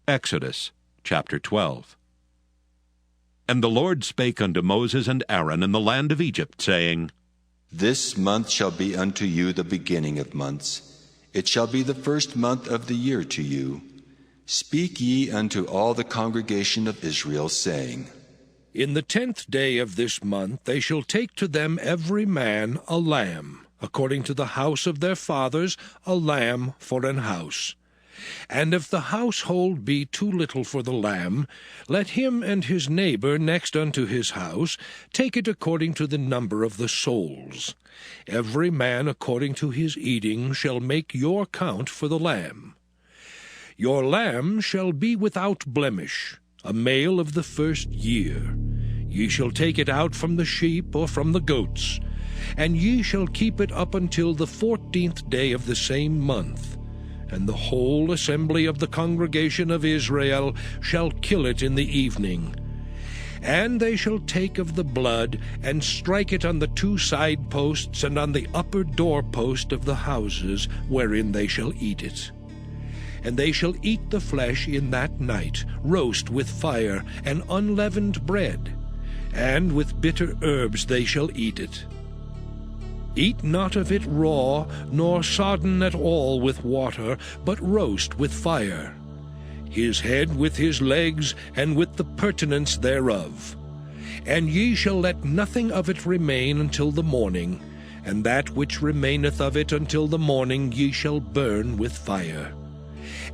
Exodus chapter 12. And the Lord spake unto Moses and Aaron in the land of Egypt, saying, This month shall be unto you the beginning of months. It shall be the first month of the year to you. Speak ye unto all the congregation of Israel, saying, In the 10th day of this month they shall take to them every man a lamb, according to the house of their fathers, a lamb for an house. And if the household be too little for the lamb, let him and his neighbor next unto his house take it according to the number of the souls. Every man according to his eating shall make your count for the lamb. Your lamb shall be without blemish, a male of the first year. Ye shall take it out from the sheep or from the goats, and ye shall keep it up until the 14th day of the same month. And the whole assembly of the congregation of Israel shall kill it in the evening. And they shall take of the blood, and strike it on the 2 side posts and on the upper doorpost of the houses wherein they shall eat it. And they shall eat the flesh in that night, roast with fire, and unleavened bread, and with bitter herbs they shall eat it. Eat not of it raw, nor sodden at all with water, but roast with fire, his head with his legs, and with the purtenance thereof. And ye shall let nothing of it remain until the morning, and that which remaineth of it until the morning ye shall burn with fire.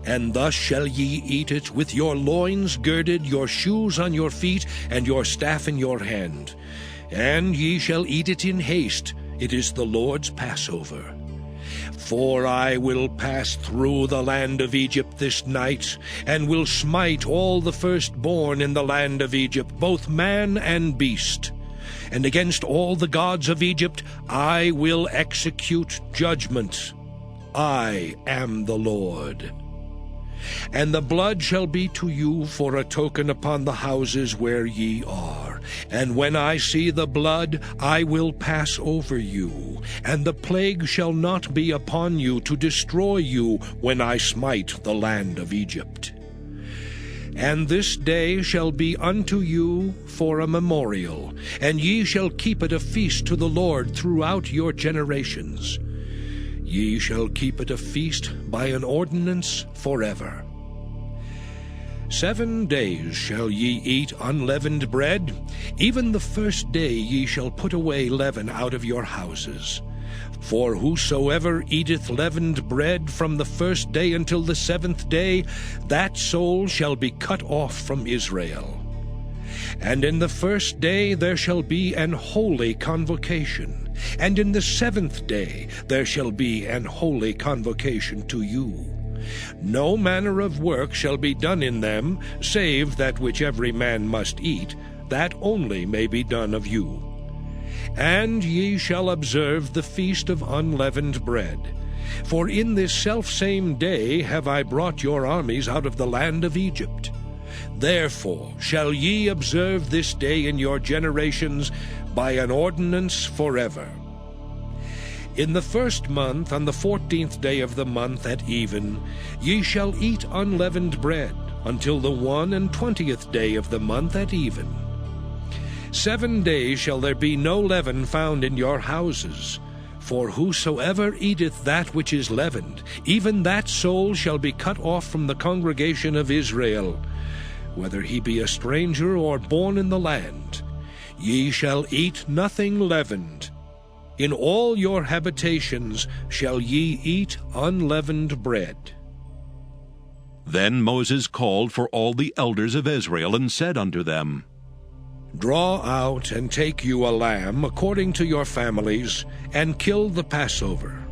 And thus shall ye eat it, with your loins girded, your shoes on your feet, and your staff in your hand. And ye shall eat it in haste. It is the Lord's Passover. For I will pass through the land of Egypt this night, and will smite all the firstborn in the land of Egypt, both man and beast. And against all the gods of Egypt I will execute judgment. I am the Lord. And the blood shall be to you for a token upon the houses where ye are. And when I see the blood, I will pass over you, and the plague shall not be upon you to destroy you when I smite the land of Egypt. And this day shall be unto you for a memorial, and ye shall keep it a feast to the Lord throughout your generations. Ye shall keep it a feast by an ordinance forever. 7 days shall ye eat unleavened bread. Even the first day ye shall put away leaven out of your houses. For whosoever eateth leavened bread from the first day until the 7th day, that soul shall be cut off from Israel. And in the first day there shall be an holy convocation, and in the 7th day there shall be an holy convocation to you. No manner of work shall be done in them, save that which every man must eat, that only may be done of you. And ye shall observe the feast of unleavened bread. For in this selfsame day have I brought your armies out of the land of Egypt. Therefore shall ye observe this day in your generations by an ordinance forever. In the 1st month, on the 14th day of the month at even, ye shall eat unleavened bread, until the 21st day of the month at even. 7 days shall there be no leaven found in your houses. For whosoever eateth that which is leavened, even that soul shall be cut off from the congregation of Israel, whether he be a stranger or born in the land. Ye shall eat nothing leavened. In all your habitations shall ye eat unleavened bread. Then Moses called for all the elders of Israel, and said unto them, Draw out and take you a lamb according to your families, and kill the Passover.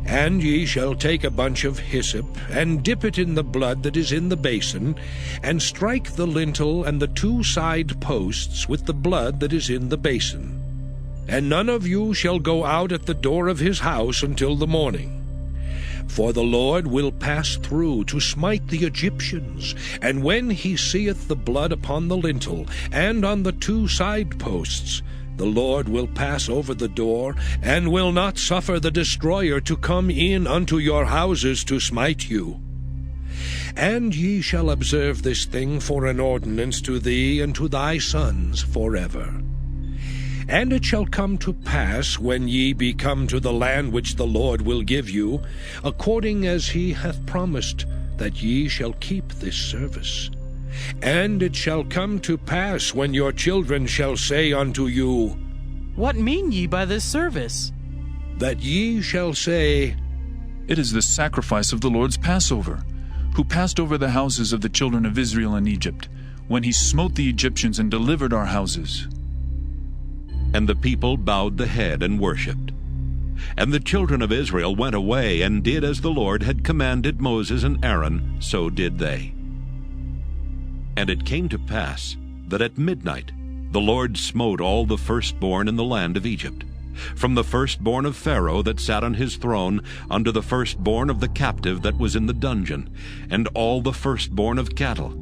And ye shall take a bunch of hyssop, and dip it in the blood that is in the basin, and strike the lintel and the 2 side posts with the blood that is in the basin. And none of you shall go out at the door of his house until the morning. For the Lord will pass through to smite the Egyptians, and when he seeth the blood upon the lintel and on the 2 side posts, the Lord will pass over the door, and will not suffer the destroyer to come in unto your houses to smite you. And ye shall observe this thing for an ordinance to thee and to thy sons forever. And it shall come to pass, when ye be come to the land which the Lord will give you, according as he hath promised, that ye shall keep this service. And it shall come to pass, when your children shall say unto you, What mean ye by this service? that ye shall say, It is the sacrifice of the Lord's Passover, who passed over the houses of the children of Israel in Egypt, when he smote the Egyptians and delivered our houses. And the people bowed the head and worshipped. And the children of Israel went away and did as the Lord had commanded Moses and Aaron, so did they. And it came to pass that at midnight the Lord smote all the firstborn in the land of Egypt, from the firstborn of Pharaoh that sat on his throne unto the firstborn of the captive that was in the dungeon, and all the firstborn of cattle.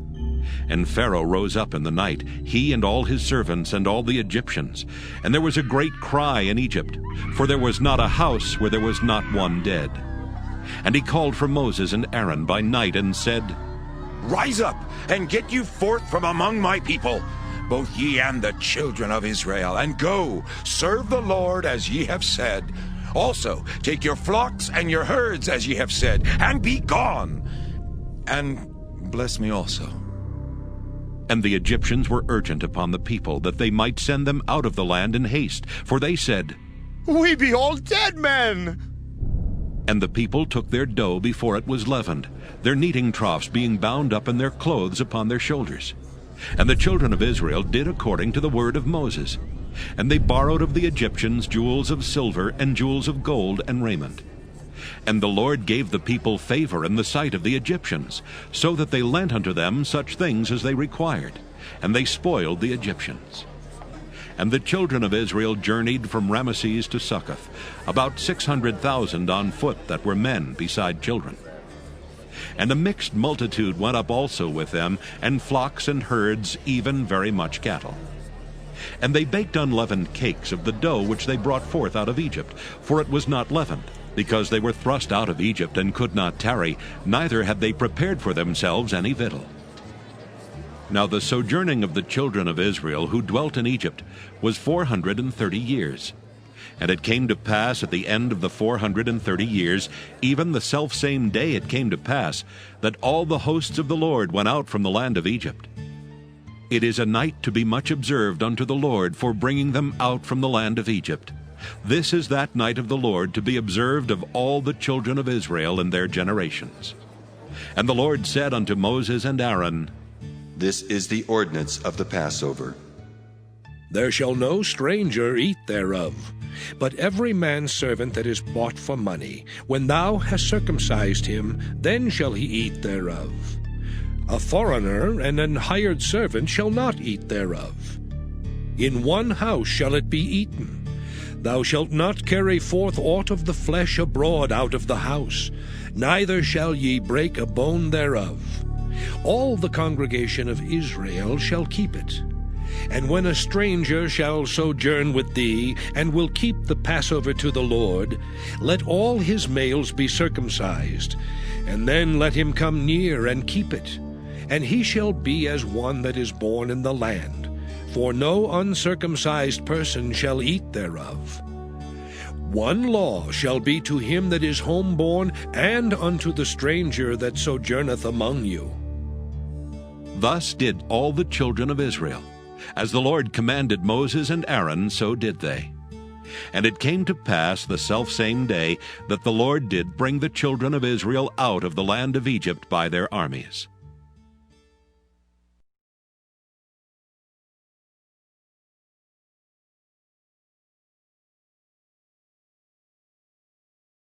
And Pharaoh rose up in the night, he and all his servants and all the Egyptians. And there was a great cry in Egypt, for there was not a house where there was not one dead. And he called for Moses and Aaron by night and said, Rise up, and get you forth from among my people, both ye and the children of Israel, and go, serve the Lord as ye have said. Also take your flocks and your herds as ye have said, and be gone. And bless me also. And the Egyptians were urgent upon the people, that they might send them out of the land in haste, for they said, We be all dead men. And the people took their dough before it was leavened, their kneading troughs being bound up in their clothes upon their shoulders. And the children of Israel did according to the word of Moses. And they borrowed of the Egyptians jewels of silver and jewels of gold and raiment. And the Lord gave the people favor in the sight of the Egyptians, so that they lent unto them such things as they required, and they spoiled the Egyptians. And the children of Israel journeyed from Ramesses to Succoth, about 600,000 on foot that were men beside children. And a mixed multitude went up also with them, and flocks and herds, even very much cattle. And they baked unleavened cakes of the dough which they brought forth out of Egypt, for it was not leavened, because they were thrust out of Egypt and could not tarry, neither had they prepared for themselves any victual. Now the sojourning of the children of Israel who dwelt in Egypt was 430 years. And it came to pass at the end of the 430 years, even the selfsame day it came to pass, that all the hosts of the Lord went out from the land of Egypt. It is a night to be much observed unto the Lord for bringing them out from the land of Egypt. This is that night of the Lord to be observed of all the children of Israel in their generations. And the Lord said unto Moses and Aaron, This is the ordinance of the Passover. There shall no stranger eat thereof, but every man's servant that is bought for money, when thou hast circumcised him, then shall he eat thereof. A foreigner and an hired servant shall not eat thereof. In one house shall it be eaten. Thou shalt not carry forth aught of the flesh abroad out of the house, neither shall ye break a bone thereof. All the congregation of Israel shall keep it. And when a stranger shall sojourn with thee, and will keep the Passover to the Lord, let all his males be circumcised, and then let him come near and keep it. And he shall be as one that is born in the land, for no uncircumcised person shall eat thereof. One law shall be to him that is homeborn, and unto the stranger that sojourneth among you. Thus did all the children of Israel. As the Lord commanded Moses and Aaron, so did they. And it came to pass the selfsame day that the Lord did bring the children of Israel out of the land of Egypt by their armies.